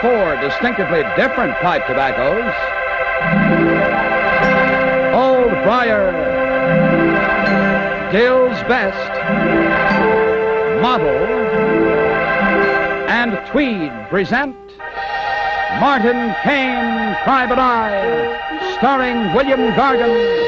4 distinctively different pipe tobaccos. Old Briar, Dill's Best, Model, and Tweed present Martin Kane, Private Eye, starring William Gargan.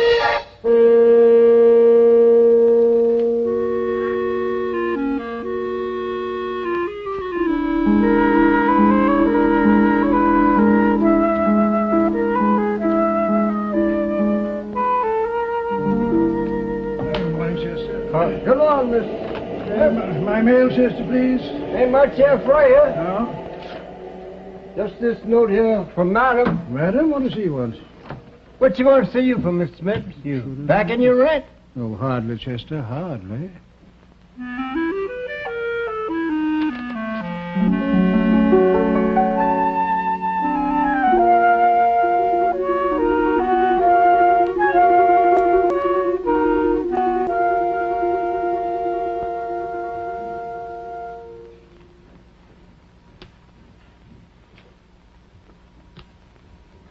Come on, Miss. My mail, sister, please. Ain't much here for you. No. Just this note here from Madam. Madam, what does he want? What you want to see you for, Mr. Smith? You back in your rent? Oh, hardly, Chester, hardly.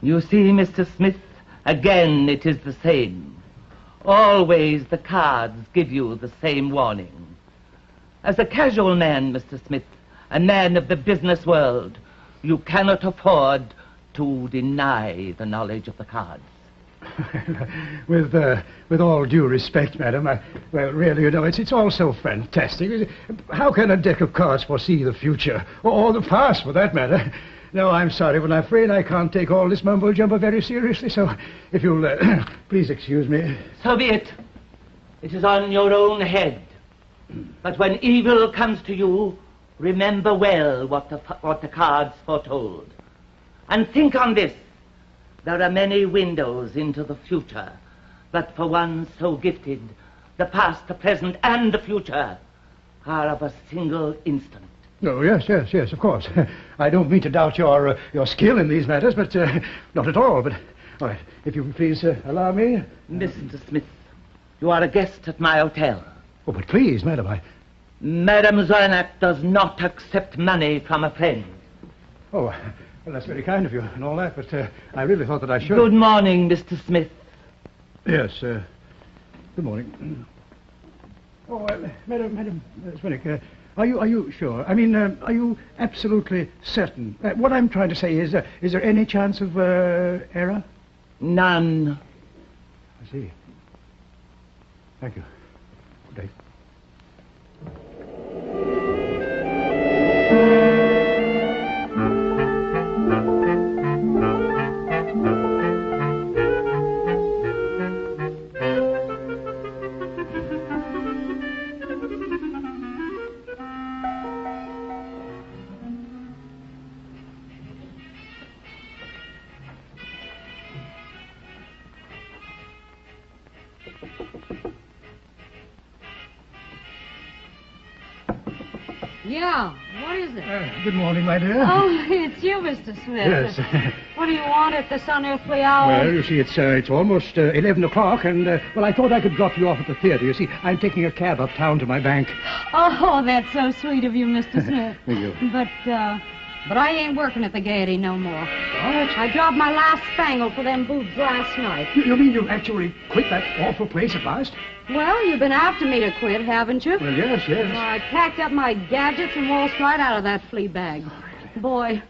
You see, Mr. Smith, again it is the same. Always the cards give you the same warning. As a casual man, Mr. Smith, a man of the business world, you cannot afford to deny the knowledge of the cards. With all due respect, madam, well, really, you know, it's all so fantastic. How can a deck of cards foresee the future, or the past, for that matter? No, I'm sorry, but I'm afraid I can't take all this mumbo-jumbo very seriously, so if you'll please excuse me. So be it. It is on your own head. But when evil comes to you, remember well what the cards foretold. And think on this. There are many windows into the future, but for one so gifted, the past, the present, and the future are of a single instant. Oh, yes, of course. I don't mean to doubt your skill in these matters, but not at all. But, all right, if you please allow me. Mr. Smith, you are a guest at my hotel. Oh, but please, madam, Madame Zornak does not accept money from a friend. Oh, well, that's very kind of you and all that, but I really thought that I should. Good morning, Mr. Smith. Yes, good morning. Oh, Madam Swinnick, are you sure? I mean, are you absolutely certain? What I'm trying to say is there any chance of error? None. I see. Thank you. Good day. Yeah, what is it? Good morning, my dear. Oh, it's you, Mr. Smith. Yes. What do you want at this unearthly hour? Well, you see, it's almost 11 o'clock, and, well, I thought I could drop you off at the theater. You see, I'm taking a cab uptown to my bank. Oh, that's so sweet of you, Mr. Smith. Thank you. But I ain't working at the Gaiety no more. What? I dropped my last spangle for them boobs last night. You mean you've actually quit that awful place at last? Well, you've been after me to quit, haven't you? Well, yes. Well, I packed up my gadgets and waltzed right out of that flea bag. Boy,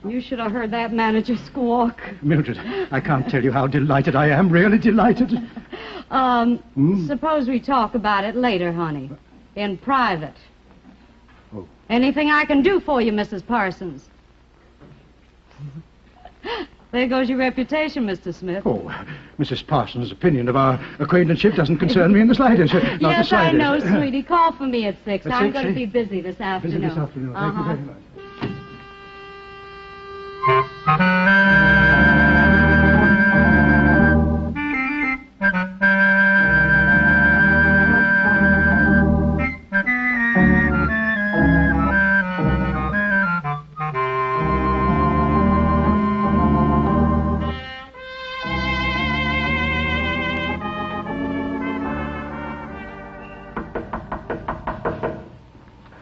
you should have heard that manager squawk. Mildred, I can't tell you how delighted I am, really delighted. Suppose we talk about it later, honey. In private. Oh. Anything I can do for you, Mrs. Parsons? There goes your reputation, Mr. Smith. Oh, Mrs. Parsons' opinion of our acquaintanceship doesn't concern me in the slightest. Not Yes, the slightest. I know, sweetie. Call for me at 6. At I'm 6, going to eh? be busy this afternoon. Busy this afternoon. Thank you very much.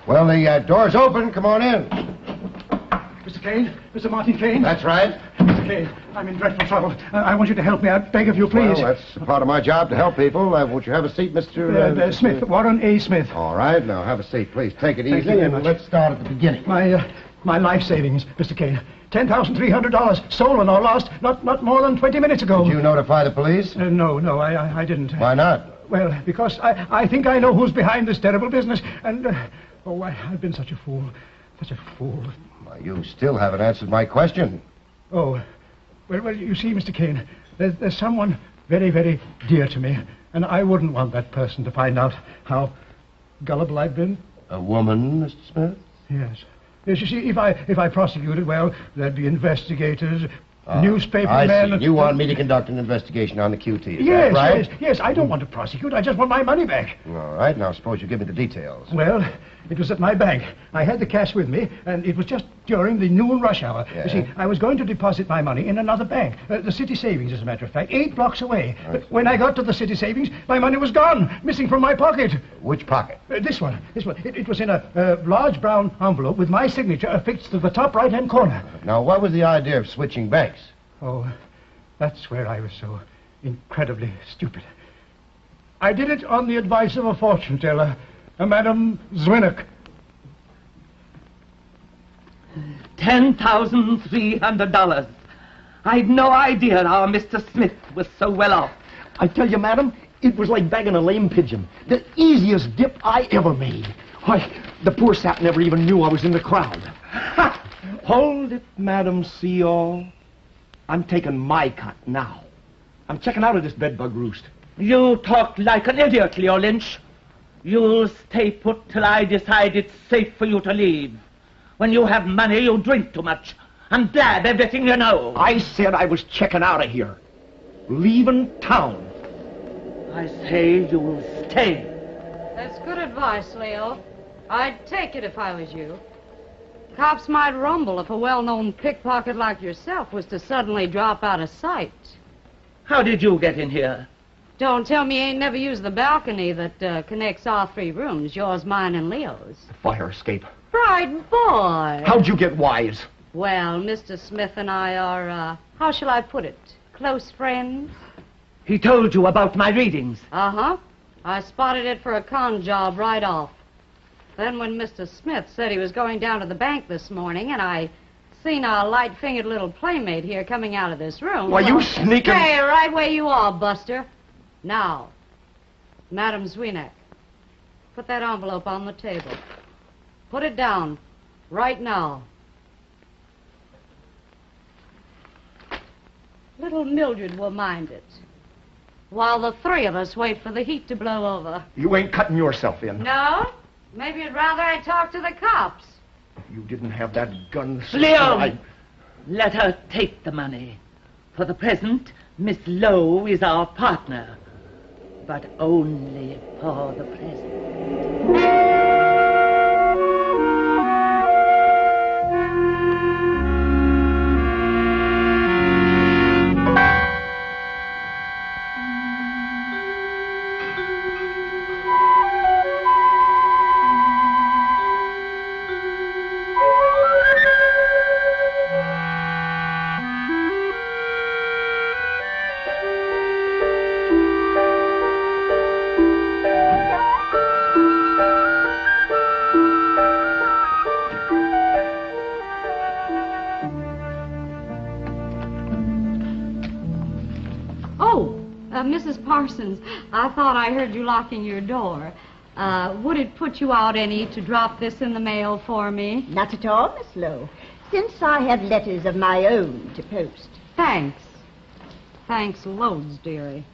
Well, the door's open. Come on in. Mr. Kane? Mr. Martin Kane? That's right. Mr. Kane, I'm in dreadful trouble. I want you to help me. I beg of you, please. Well, that's part of my job to help people. Won't you have a seat, Mr. Smith, Warren A. Smith. All right, now have a seat, please. Take it Thank easy, you very and much. let's start at the beginning. My life savings, Mr. Kane. $10,300 stolen or lost not more than 20 minutes ago. Did you notify the police? No, I didn't. Why not? Well, because I think I know who's behind this terrible business, and, I've been such a fool. Such a fool. Well, you still haven't answered my question. Oh, well, you see, Mr. Kane, there's someone very, very dear to me, and I wouldn't want that person to find out how gullible I've been. A woman, Mr. Smith? Yes. Yes, you see, if I prosecuted, well, there'd be investigators, newspaper I men... see. You want me to conduct an investigation on the QT, is Yes, that right? yes, I don't want to prosecute. I just want my money back. All right, now suppose you give me the details. Well, it was at my bank. I had the cash with me, and it was just during the noon rush hour. Yeah. You see, I was going to deposit my money in another bank, the City Savings, as a matter of fact, 8 blocks away. But when I got to the City Savings, my money was gone, missing from my pocket. Which pocket? This one. It was in a large brown envelope with my signature affixed to the top right-hand corner. Now, what was the idea of switching banks? Oh, that's where I was so incredibly stupid. I did it on the advice of a fortune teller, a Madame Zwinnock. $10,300. I'd no idea our Mr. Smith was so well off. I tell you, madam, it was like bagging a lame pigeon. The easiest dip I ever made. Why, the poor sap never even knew I was in the crowd. Ha! Hold it, Madam See-All. I'm taking my cut now. I'm checking out of this bedbug roost. You talk like an idiot, Leo Lynch. You'll stay put till I decide it's safe for you to leave. When you have money, you drink too much and blab everything you know. I said I was checking out of here. Leaving town. I say you'll stay. That's good advice, Leo. I'd take it if I was you. Cops might rumble if a well-known pickpocket like yourself was to suddenly drop out of sight. How did you get in here? Don't tell me you ain't never used the balcony that connects all 3 rooms, yours, mine, and Leo's. Fire escape. Bright boy. How'd you get wise? Well, Mr. Smith and I are, how shall I put it, close friends? He told you about my readings. Uh-huh. I spotted it for a con job right off. Then when Mr. Smith said he was going down to the bank this morning, and I seen a light-fingered little playmate here coming out of this room... Why, you sneaking... Hey, right where you are, Buster. Now, Madam Zwienek, put that envelope on the table. Put it down, right now. Little Mildred will mind it, while the 3 of us wait for the heat to blow over. You ain't cutting yourself in. No? Maybe you'd rather I talk to the cops. You didn't have that gun... Leo! Let her take the money. For the present, Miss Lowe is our partner. But only for the present. Mrs. Parsons, I thought I heard you locking your door. Would it put you out any to drop this in the mail for me? Not at all, Miss Lowe, since I have letters of my own to post. Thanks. Thanks loads, dearie.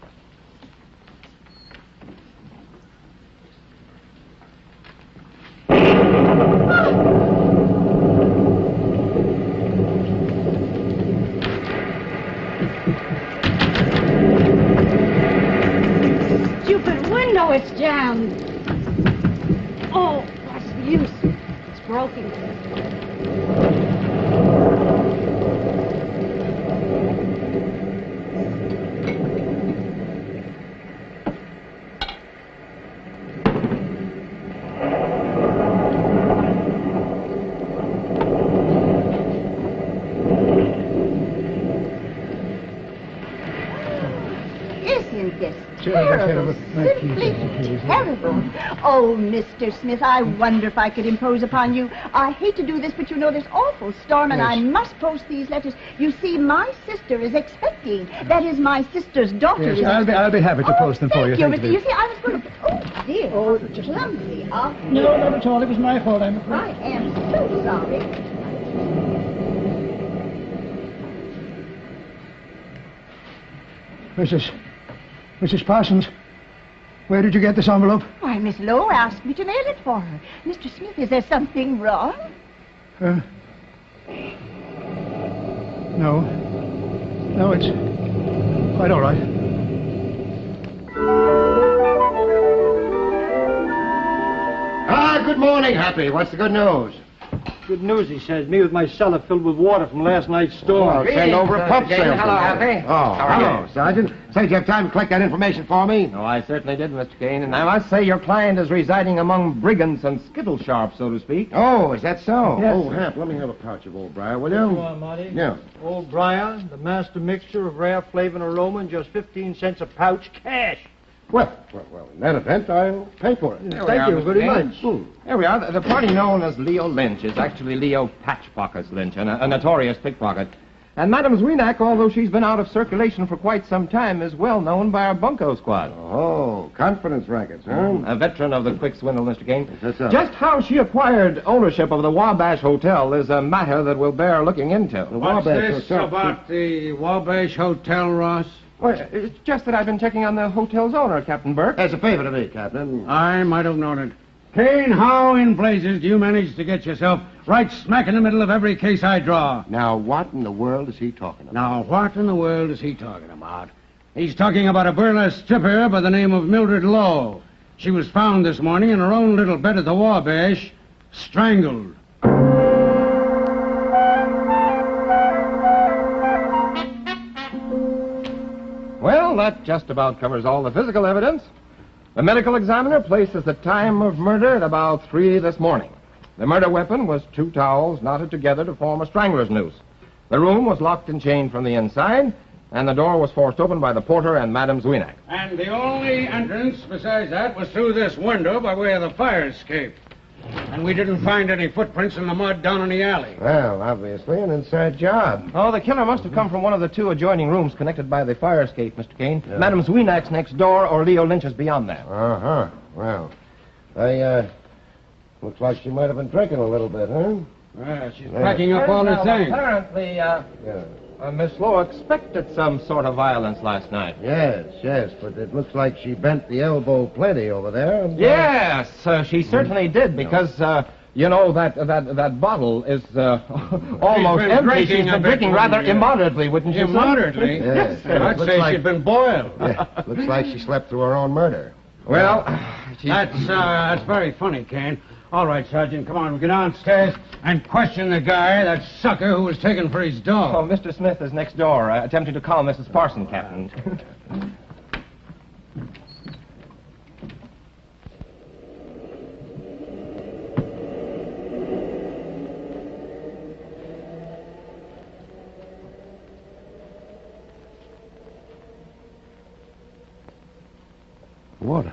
No, it's jammed. Oh, what's the use? It's broken. Isn't this Terrible. terrible? Simply terrible. Oh, Mr. Smith, I wonder if I could impose upon you. I hate to do this, but you know this awful storm, and I must post these letters. You see, my sister is expecting. That is, my sister's daughter is I'll be happy to post them for you. Thank Thank you, Mr. You see, I was going to... Oh, dear. Oh, clumsy of me. No, not at all. It was my fault. I'm afraid. I am so sorry. Mrs. Parsons, where did you get this envelope? Why, Miss Lowe asked me to mail it for her. Mr. Smith, is there something wrong? No. No, it's quite all right. Good morning, Happy. What's the good news? Good news, he says. Me with my cellar filled with water from last night's storm. Well, send over a pump salesman. Hello, Happy. Oh, How are hello, you? Sergeant. Say, did you have time to collect that information for me? Oh, I certainly did, Mr. Kane, and I must say your client is residing among brigands and skittle sharps, so to speak. Oh, is that so? Yes, Oh, sir. Hap, let me have a pouch of Old Briar, will you? Go on, Marty. Yeah. Old Briar, the master mixture of rare flavor and aroma, and just 15 cents a pouch cash. Well, in that event, I'll pay for it. There we Thank are, you Mr. very Kane. much. There we are. The party known as Leo Lynch is actually Leo Patchpockets Lynch, a notorious pickpocket. And Madame Zwienak, although she's been out of circulation for quite some time, is well known by our bunco squad. Oh, confidence rackets, huh? A veteran of the quick swindle, Mr. Kane. That's so. Just how she acquired ownership of the Wabash Hotel is a matter that will bear looking into. The Wabash Hotel. about the Wabash Hotel, Ross? Well, it's just that I've been checking on the hotel's owner, Captain Burke. As a favor to me, Captain. I might have known it. Kane, how in blazes do you manage to get yourself right smack in the middle of every case I draw? Now, what in the world is he talking about? Now, what in the world is he talking about? He's talking about a burlesque stripper by the name of Mildred Lowe. She was found this morning in her own little bed at the Wabash, strangled. Well, that just about covers all the physical evidence. The medical examiner places the time of murder at about 3 this morning. The murder weapon was 2 towels knotted together to form a strangler's noose. The room was locked and chained from the inside, and the door was forced open by the porter and Madame Zwienak. And the only entrance besides that was through this window by way of the fire escape. And we didn't find any footprints in the mud down in the alley. Well, obviously, an inside job. Oh, the killer must have come from one of the 2 adjoining rooms connected by the fire escape, Mr. Kane. Yeah. Madame Zweenak's next door, or Leo Lynch's beyond that. Uh-huh. Well, looks like she might have been drinking a little bit, huh? Well, she's packing up all her things. Apparently, Miss Lowe expected some sort of violence last night. Yes, but it looks like she bent the elbow plenty over there. And, Yes, she certainly did, because, you know, that bottle is almost been empty. drinking She's a been bit, drinking rather yeah. immoderately, wouldn't you? Immoderately? Yes. I'd Looks say like- she'd been boiled. Yeah, looks like she slept through her own murder. Well, That's very funny, Kane. All right, Sergeant, come on, we'll get downstairs and question the guy, that sucker who was taken for his Oh, dog. Mr. Smith is next door, attempting to call Mrs. Parson, Captain. Water.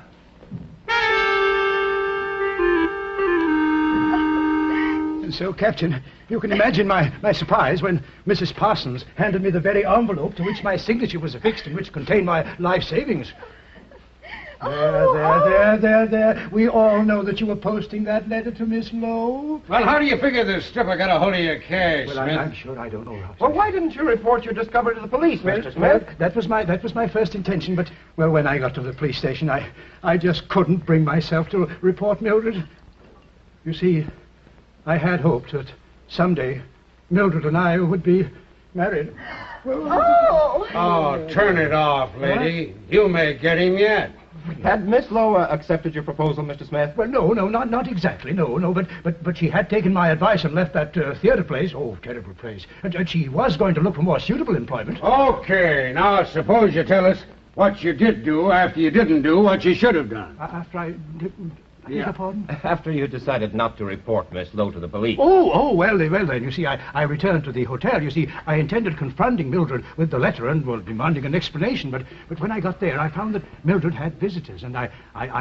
And so, Captain, you can imagine my surprise when Mrs. Parsons handed me the very envelope to which my signature was affixed and which contained my life savings. There. We all know that you were posting that letter to Miss Lowe. Well, how do you figure this stripper got a hold of your cash, Well, Smith? I'm sure I don't know, Ross. Well, why didn't you report your discovery to the police, Mr. Smith? That was my first intention, but when I got to the police station, I just couldn't bring myself to report Mildred. You see, I had hoped that someday Mildred and I would be married. Oh, turn it off, lady. You may get him yet. Had Miss Lowe accepted your proposal, Mr. Smith? Well, no, not exactly, no, but she had taken my advice and left that theater place. Oh, terrible place. And she was going to look for more suitable employment. Okay, now suppose you tell us what you did do after you didn't do what you should have done. After I didn't... I beg your pardon? After you decided not to report Miss Lowe to the police. Well then, you see, I returned to the hotel. You see, I intended confronting Mildred with the letter and, well, demanding an explanation, but when I got there, I found that Mildred had visitors, and I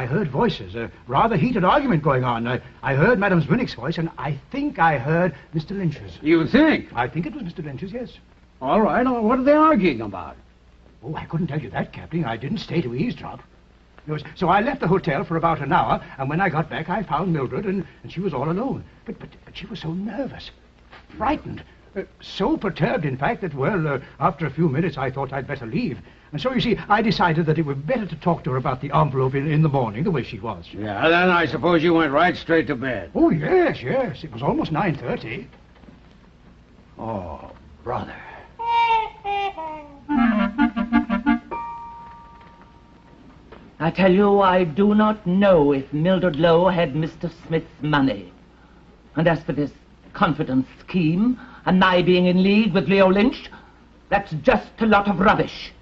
heard voices, a rather heated argument going on. I heard Madame Zwinnick's voice, and I think I heard Mr. Lynch's. You think? I think it was Mr. Lynch's, yes. All right. What are they arguing about? Oh, I couldn't tell you that, Captain. I didn't stay to eavesdrop. So I left the hotel for about an hour, and when I got back, I found Mildred, and she was all alone. But she was so nervous, frightened, so perturbed, in fact, that, well, after a few minutes, I thought I'd better leave. And so, you see, I decided that it would be better to talk to her about the envelope in the morning, the way she was. Yeah, then I suppose you went right straight to bed. Oh, yes. It was almost 9:30. Oh, brother. I tell you, I do not know if Mildred Lowe had Mr. Smith's money. And as for this confidence scheme, and my being in league with Leo Lynch, that's just a lot of rubbish.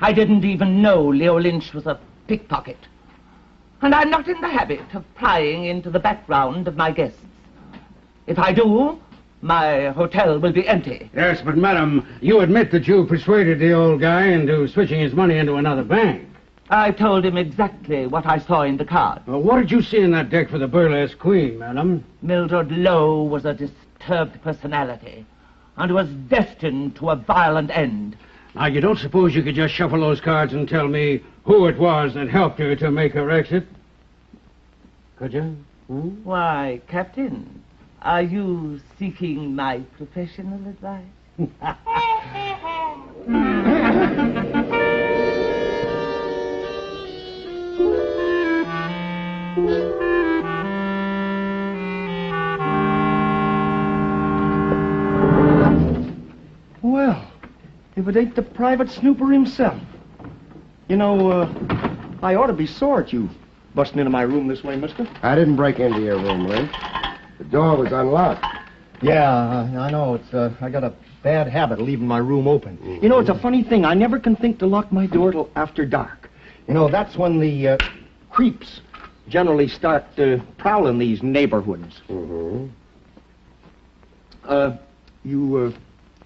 I didn't even know Leo Lynch was a pickpocket. And I'm not in the habit of prying into the background of my guests. If I do, my hotel will be empty. Yes, but, madam, you admit that you persuaded the old guy into switching his money into another bank. I told him exactly what I saw in the card. Well, what did you see in that deck for the burlesque queen, madam? Mildred Lowe was a disturbed personality and was destined to a violent end. Now, you don't suppose you could just shuffle those cards and tell me who it was that helped her to make her exit? Could you? Why, Captain, are you seeking my professional advice? Well, if it ain't the private snooper himself. You know, I ought to be sore at you busting into my room this way, mister. I didn't break into your room, Lynch. The door was unlocked. Yeah, I know. I got a bad habit of leaving my room open. Mm-hmm. You know, it's a funny thing. I never can think to lock my door till after dark. You know, that's when the creeps generally start prowling these neighborhoods. Mm-hmm. You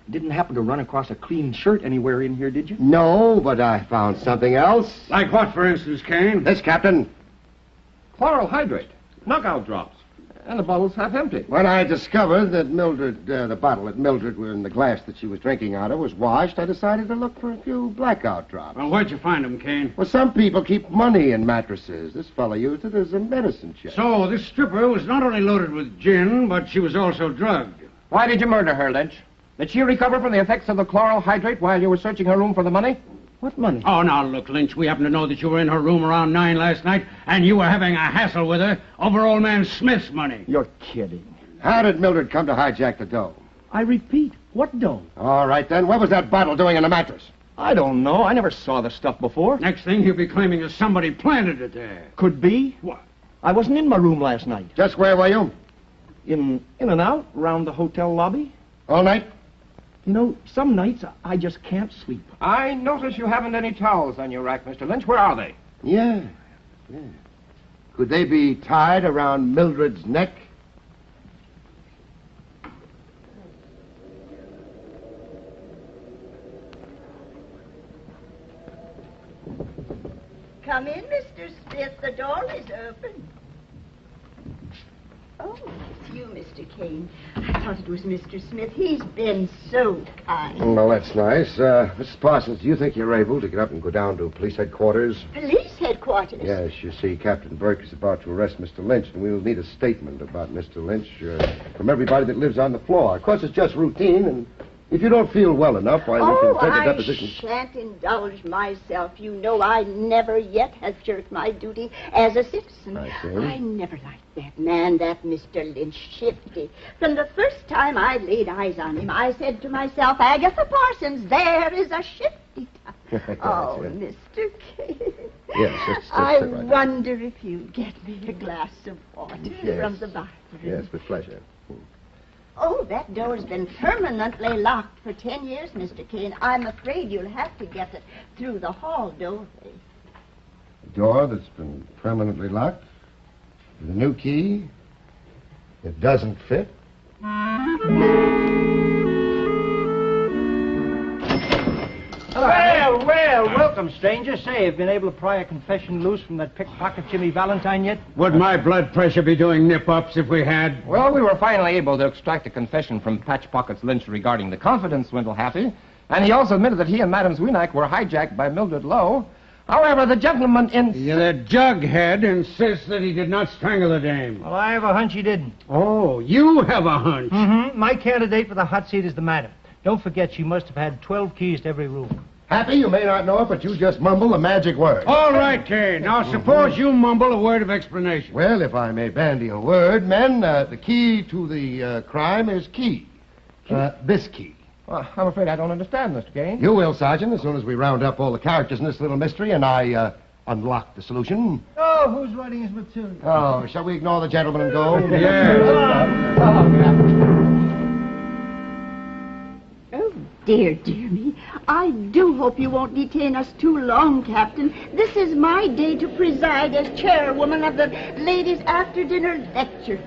didn't happen to run across a clean shirt anywhere in here, did you? No, but I found something else. Like what, for instance, Kane? This, Captain. Chloral hydrate, knockout drops, and the bottle's half empty. When I discovered that Mildred, the bottle that Mildred were in the glass that she was drinking out of was washed, I decided to look for a few blackout drops. Well, where'd you find them, Kane? Well, some people keep money in mattresses. This fellow used it as a medicine chest. So this stripper was not only loaded with gin, but she was also drugged. Why did you murder her, Lynch? Did she recover from the effects of the chloral hydrate while you were searching her room for the money? What money? Oh, now, look, Lynch, we happen to know that you were in her room around 9 last night, and you were having a hassle with her over old man Smith's money. You're kidding. How did Mildred come to hijack the dough? I repeat, what dough? All right, then. What was that bottle doing in the mattress? I don't know. I never saw the stuff before. Next thing, he'll be claiming that somebody planted it there. Could be. What? I wasn't in my room last night. Just where were you? In and out, around the hotel lobby. All night? You know, some nights I just can't sleep. I notice you haven't any towels on your rack, Mr. Lynch. Where are they? Yeah. Could they be tied around Mildred's neck? Come in, Mr. Smith. The door is open. Oh, it's you, Mr. Kane. I thought it was Mr. Smith. He's been so kind. Well, that's nice. Mrs. Parsons, do you think you're able to get up and go down to police headquarters? Police headquarters? Yes, you see, Captain Burke is about to arrest Mr. Lynch, and we'll need a statement about Mr. Lynch from everybody that lives on the floor. Of course, it's just routine, and if you don't feel well enough, why, we can take a deposition. I shan't indulge myself. You know I never yet have shirked my duty as a citizen. I see. I never liked that man, that Mr. Lynch, shifty. From the first time I laid eyes on him, I said to myself, Agatha Parsons, there is a shifty type. Oh, yes. Mr. Kane. Yes, just I sit right there. wonder if you'd get me a glass of water from the bathroom. Yes, with pleasure. Oh, that door's been permanently locked for 10 years, Mr. Kane. I'm afraid you'll have to get it through the hall doorway. A door that's been permanently locked? The new key, it doesn't fit. Well, welcome, stranger. Say, have you been able to pry a confession loose from that pickpocket Jimmy Valentine yet? Would my blood pressure be doing nip-ups if we had? Well, we were finally able to extract a confession from Patch Pockets Lynch regarding the confidence swindle, Happy. And he also admitted that he and Madame Zwinak were hijacked by Mildred Lowe. However, the gentleman Yeah, the jughead insists that he did not strangle the dame. Well, I have a hunch he didn't. Oh, you have a hunch. Mm-hmm. My candidate for the hot seat is the madam. Don't forget, she must have had 12 keys to every room. Happy, you may not know it, but you just mumble a magic word. All right, Kane. Now, suppose you mumble a word of explanation. Well, if I may bandy a word, men, the key to the crime is key. This key. Well, I'm afraid I don't understand, Mr. Kane. You will, Sergeant, as soon as we round up all the characters in this little mystery and I unlock the solution. Oh, who's writing his material? Oh, shall we ignore the gentleman and go? Oh, dear me. I do hope you won't detain us too long, Captain. This is my day to preside as chairwoman of the ladies' after-dinner lecture.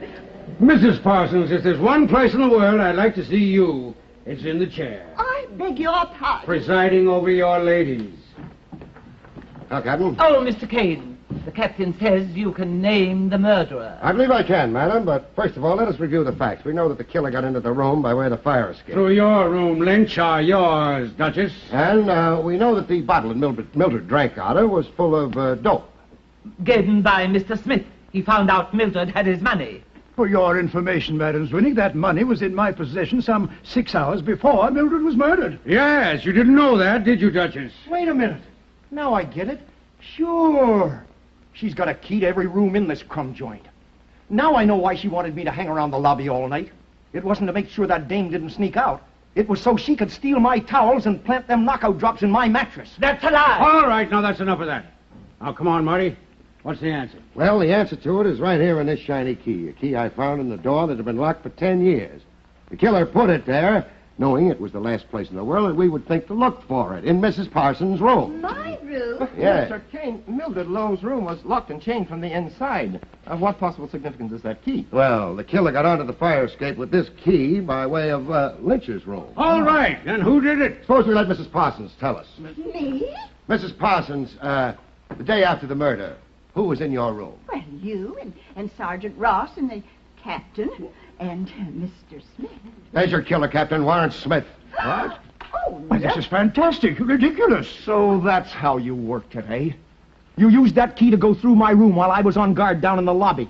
Mrs. Parsons, if there's one place in the world I'd like to see you, it's in the chair. I beg your pardon. Presiding over your ladies. Now, Captain. Oh, Mr. Kane, the captain says you can name the murderer. I believe I can, madam, but first of all, let us review the facts. We know that the killer got into the room by way of the fire escape. Through your room, Lynch, are yours, Duchess. And we know that the bottle that Mildred drank out of was full of dope. Given by Mr. Smith. He found out Mildred had his money. For your information, Madam Zwinak, that money was in my possession some 6 hours before Mildred was murdered. Yes, you didn't know that, did you, Duchess? Wait a minute. Now I get it. Sure. She's got a key to every room in this crumb joint. Now I know why she wanted me to hang around the lobby all night. It wasn't to make sure that dame didn't sneak out. It was so she could steal my towels and plant them knockout drops in my mattress. That's a lie. All right, now that's enough of that. Now, come on, Marty. What's the answer? Well, the answer to it is right here in this shiny key, a key I found in the door that had been locked for 10 years. The killer put it there, knowing it was the last place in the world that we would think to look for it, in Mrs. Parsons' room. My room? Yes. Mr. Kane, Mildred Lowe's room was locked and chained from the inside. Of what possible significance is that key? Well, the killer got onto the fire escape with this key by way of Lynch's room. All right, then who did it? Suppose we let Mrs. Parsons tell us. Me? Mrs. Parsons, the day after the murder, who was in your room? Well, you and Sergeant Ross and the captain and Mr. Smith. There's your killer, Captain Warren Smith. What? Oh, Why, this is fantastic. Ridiculous. So that's how you worked it, eh? You used that key to go through my room while I was on guard down in the lobby.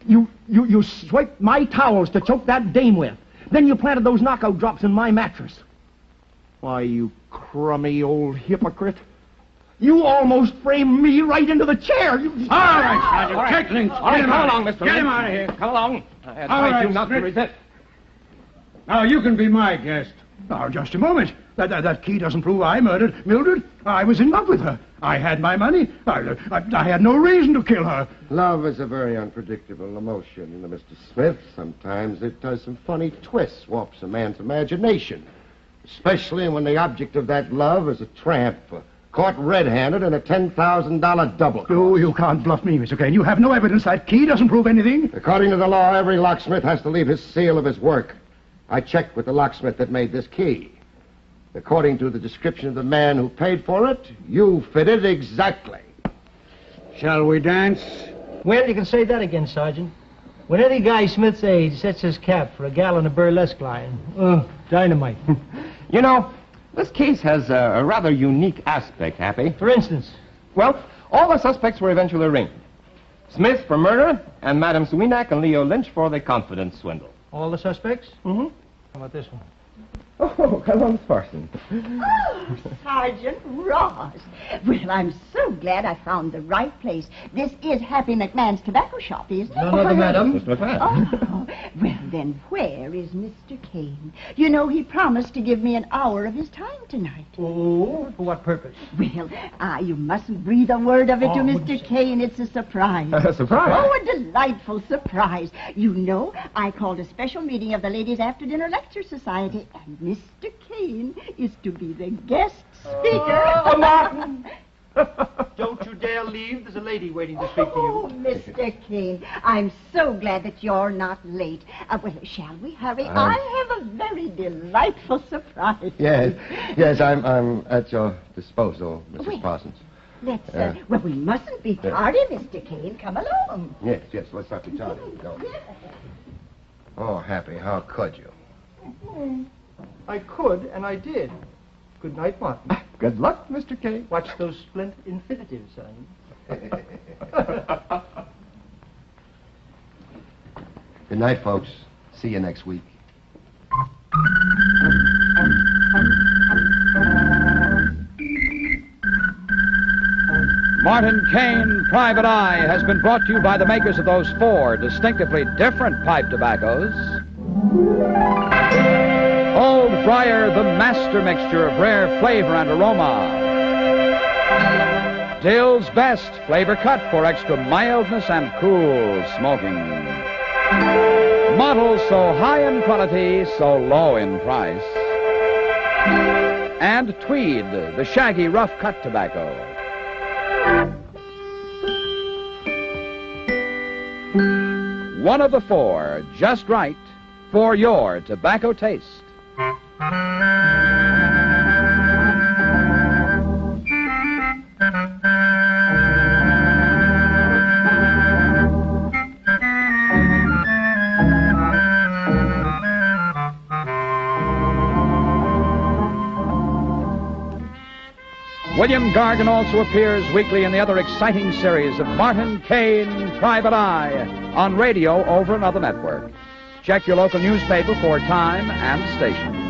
You swiped my towels to choke that dame with. Then you planted those knockout drops in my mattress. Why, you crummy old hypocrite. You almost framed me right into the chair. All right, Sergeant. Take Lynch. All right, Get him come out. along, Mr. Get him Lynch. out of here. Come along. I advise All right, you not to Smith. resist. Now, you can be my guest. Now, just a moment. That key doesn't prove I murdered Mildred. I was in love with her. I had my money. I had no reason to kill her. Love is a very unpredictable emotion, Mr. Smith. Sometimes it does some funny twists, warps a man's imagination. Especially when the object of that love is a tramp, caught red-handed in a $10,000 double. You can't bluff me, Mr. Kane. You have no evidence. That key doesn't prove anything. According to the law, every locksmith has to leave his seal of his work. I checked with the locksmith that made this key. According to the description of the man who paid for it, you fit it exactly. Shall we dance? Well, you can say that again, Sergeant. When any guy Smith's age sets his cap for a gallon of burlesque line, dynamite. You know, this case has a rather unique aspect, Happy. For instance? Well, all the suspects were eventually arraigned. Smith for murder, and Madame Zwinak and Leo Lynch for the confidence swindle. All the suspects? Mm-hmm. How about this one? Oh, hello, Miss Parsons. Oh, Sergeant Ross. Well, I'm so glad I found the right place. This is Happy McMahon's tobacco shop, isn't it? None other, madam. Mr. McMahon. Oh, well, then where is Mr. Kane? You know, he promised to give me an hour of his time tonight. Oh, for what purpose? Well, you mustn't breathe a word of it to Oh, Mr. Kane. It's a surprise. A surprise? Oh, a delightful surprise. You know, I called a special meeting of the Ladies' After-Dinner Lecture Society, and Mr. Kane is to be the guest speaker. Martin! Don't you dare leave. There's a lady waiting to speak to you. Oh, Mr. Kane, I'm so glad that you're not late. Well, shall we hurry? I have a very delightful surprise. Yes, I'm at your disposal, Mrs. Parsons. Let's, well, we mustn't be tardy, Mr. Kane. Come along. Yes, let's not be tardy. Go. Oh, Happy, how could you? I could, and I did. Good night, Martin. Good luck, Mr. Kane. Watch those splint infinitives, son. Good night, folks. See you next week. Martin Kane, Private Eye, has been brought to you by the makers of those 4 distinctively different pipe tobaccos. Old Briar, the master mixture of rare flavor and aroma. Dill's Best, flavor cut for extra mildness and cool smoking. Models so high in quality, so low in price. And Tweed, the shaggy rough cut tobacco. One of the 4, just right for your tobacco taste. William Gargan also appears weekly in the other exciting series of Martin Kane, Private Eye, on radio over another network. Check your local newspaper for time and station.